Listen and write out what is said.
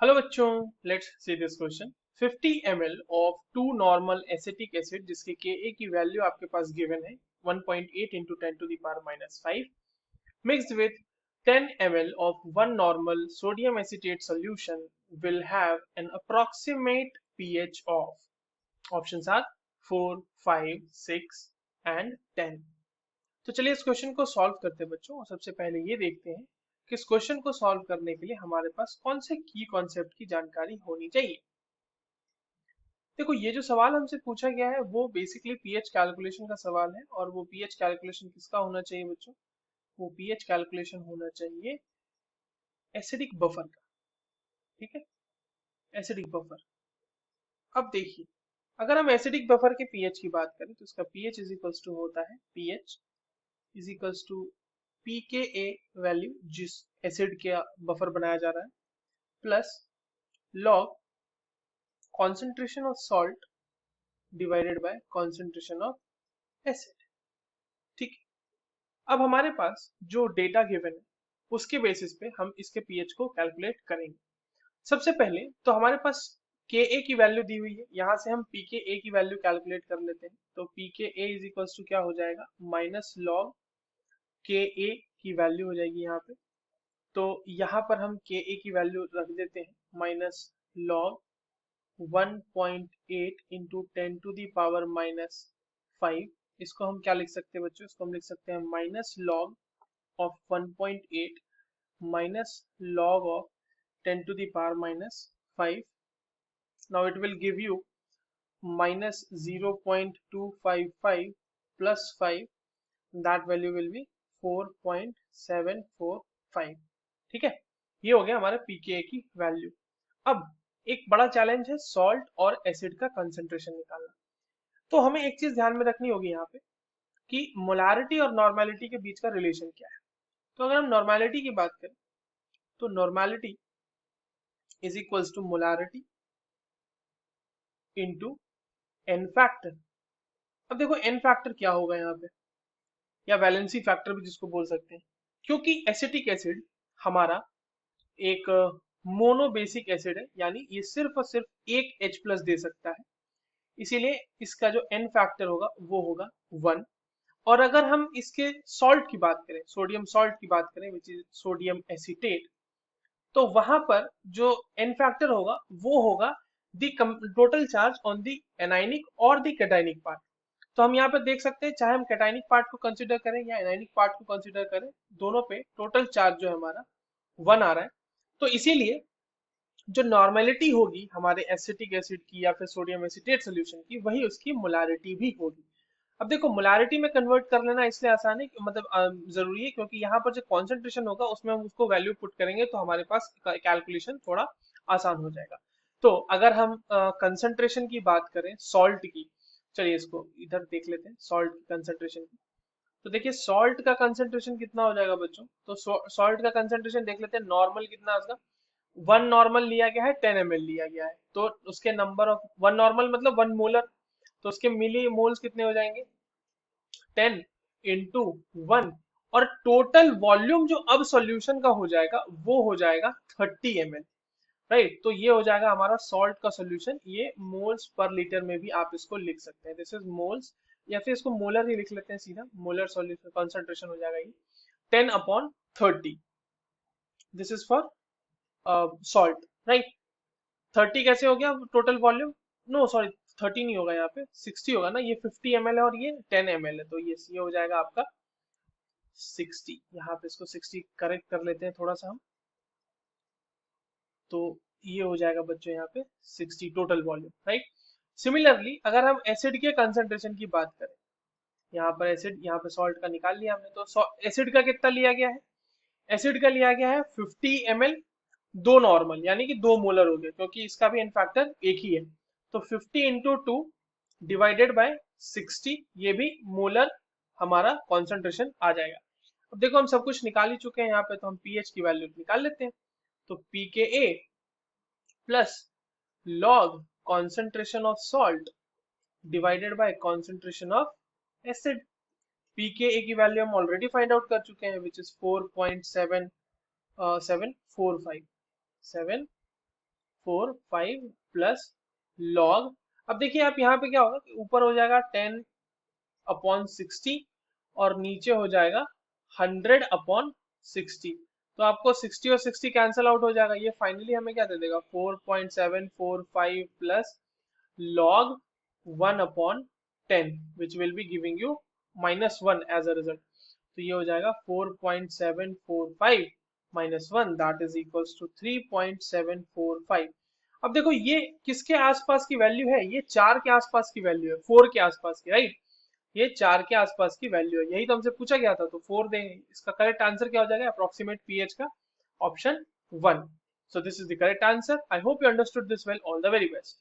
Hello बच्चों, let's see this question. 50 ml of two normal acetic acid जिसके Ka की value आपके पास गिवन है 1.8 into 10 to the power minus 5 mixed with 10 ml of one normal sodium acetate solution will have an approximate pH of options are 4, 5, 6 and 10। तो चलिए इस question को solve करते हैं बच्चों। और सबसे पहले ये देखते हैं कि इस क्वेश्चन को सॉल्व करने के लिए हमारे पास कौन से की कॉन्सेप्ट की जानकारी होनी चाहिए। देखो, ये जो सवाल हमसे पूछा गया है वो बेसिकली पीएच कैलकुलेशन का सवाल है। और वो पीएच कैलकुलेशन किसका होना चाहिए बच्चों? वो पीएच कैलकुलेशन होना चाहिए एसिडिक बफर का। ठीक है, एसिडिक बफर। अब देखिए, अगर हम एसिडिक बफर के पीएच की बात करें तो इसका पीएच इज इक्वल्स टू होता है pH is equals to pKa value जिस एसिड के बफर बनाया जा रहा है plus log concentration of salt divided by concentration of acid। ठीक है, अब हमारे पास जो डेटा गिवन है उसके बेसिस पे हम इसके पीएच को कैलकुलेट करेंगे। सबसे पहले तो हमारे पास के ए की वैल्यू दी हुई है, यहाँ से हम पी के ए की वैल्यू कैलकुलेट कर लेते हैं। तो p K A is equals to क्या हो जाएगा, माइनस लॉग के ए की वैल्यू हो जाएगी यहाँ पे। तो यहाँ पर हम के ए की वैल्यू रख देते हैं minus log 1.8 into 10 to the power minus 5। इसको हम क्या लिख सकते हैं बच्चों? इसको हम लिख सकते हैं minus log of 1.8 minus log of 10 to the power minus 5। Now it will give you minus 0.255 plus 5, that value will be 4.745। ठीक है, ये हो गया हमारा पीके की वैल्यू। अब एक बड़ा चैलेंज है सॉल्ट और एसिड का कंसंट्रेशन निकालना। तो हमें एक चीज ध्यान में रखनी होगी यहाँ पे कि मोलारिटी और नॉर्मेलिटी के बीच का रिलेशन क्या है। तो अगर हम नॉर्मेलिटी की बात करें तो normality is equals to molarity into N factor. अब देखो एन फैक्टर क्या होगा यहाँ पे, या वैलेंसी फैक्टर भी जिसको बोल सकते हैं, क्योंकि एसिटिक एसिड हमारा एक मोनो बेसिक एसिड है, यानी ये सिर्फ और सिर्फ एक H प्लस दे सकता है। इसीलिए इसका जो एन फैक्टर होगा वो होगा 1। और अगर हम इसके सॉल्ट की बात करें, सोडियम सॉल्ट की बात करें विच इज सोडियम एसीटेट, तो वहां पर जो एन फैक्टर होगा वो होगा the total charge on the anionic और द कैटाइनिक पार्ट। तो हम यहाँ पे देख सकते हैं, चाहे हम कैटाइनिक पार्ट को कंसिडर करें या एनाइनिक पार्ट को कंसिडर करें, दोनों पे टोटल चार्ज जो है हमारा 1 आ रहा है। तो इसीलिए जो नॉर्मेलिटी होगी हमारे एसिटिक एसिड की या फिर सोडियम एसिटेट सोल्यूशन की, वही उसकी मोलारिटी भी होगी। अब देखो, मोलारिटी में कन्वर्ट कर लेना इसलिए आसान है मतलब जरूरी है, क्योंकि यहाँ पर जो कॉन्सेंट्रेशन होगा उसमें हम उसको वैल्यू पुट करेंगे तो हमारे पास कैलकुलेशन थोड़ा आसान हो जाएगा। तो अगर हम कंसंट्रेशन की बात करें सॉल्ट की, चलिए इसको इधर देख लेते हैं सॉल्ट की कंसंट्रेशन की। तो देखिए सॉल्ट का कंसंट्रेशन कितना हो जाएगा बच्चों? तो सॉल्ट का कंसंट्रेशन देख लेते हैं, नॉर्मल कितना है उसका, 1 नॉर्मल लिया गया है, 10 ml लिया गया है। तो उसके नंबर ऑफ 1 नॉर्मल मतलब 1 मोलर, तो उसके मिली मोल्स कितने हो जाएंगे, 10 into 1। और टोटल वॉल्यूम जो अब सॉल्यूशन का हो जाएगा वो हो जाएगा 30 ml। राइट, तो ये हो जाएगा हमारा सॉल्ट का सॉल्यूशन। ये मोल्स पर लीटर में भी आप इसको लिख सकते हैं, दिस इज मोल्स, या फिर इसको मोलर ही लिख लेते हैं सीधा, मोलर सॉल्यूशन कंसंट्रेशन हो जाएगा ये 10/30। This is for salt, right. 30 कैसे हो गया टोटल वॉल्यूम? नो सॉरी, 30 नहीं होगा, यहाँ पे 60 होगा ना, ये 50 ml है और ये 10 ml है, तो ये हो जाएगा आपका 60। यहाँ पे इसको 60 करेक्ट कर लेते हैं थोड़ा सा हम। तो ये हो जाएगा बच्चों यहाँ पे 60 टोटल वॉल्यूम, राइट। सिमिलरली अगर हम एसिड के कंसंट्रेशन की बात करें, यहाँ पर एसिड, यहाँ पे सॉल्ट का निकाल लिया हमने, तो एसिड का कितना लिया गया है? एसिड का लिया गया है 50 ml, 2 नॉर्मल यानी कि 2 मोलर हो गए, क्योंकि इसका भी इन फैक्टर एक ही है। तो 50 into 2 डिवाइडेड बाय 60, ये भी मोलर हमारा कॉन्सेंट्रेशन आ जाएगा। अब देखो हम सब कुछ निकाल ही चुके हैं यहाँ पे, तो हम पीएच की वैल्यू निकाल लेते हैं। तो p K a plus log concentration of salt divided by concentration of acid. P K की वैल्यू हम ऑलरेडी फाइंड आउट कर चुके हैं विच इज 4.7 745 5 प्लस लॉग, अब देखिए आप यहाँ पे क्या होगा कि ऊपर हो जाएगा 10/60 और नीचे हो जाएगा 100/60। तो आपको 60 और 60 कैंसल आउट हो जाएगा, ये फाइनली हमें क्या दे देगा 4.745 plus log 1/10 which will be giving you -1 as a result। तो ये हो जाएगा 4.745 -1 that is equals to 3.745। अब देखो ये किसके आसपास की वैल्यू है, ये 4 के आसपास की वैल्यू है, 4 के आसपास की, राइट। ये 4 के आसपास की वैल्यू है, यही तो हमसे पूछा गया था, तो 4 देंगे। इसका करेक्ट आंसर क्या हो जाएगा, अप्रोक्सीमेट पीएच का option 1। So this is the correct answer. I hope you understood this well. All the very best.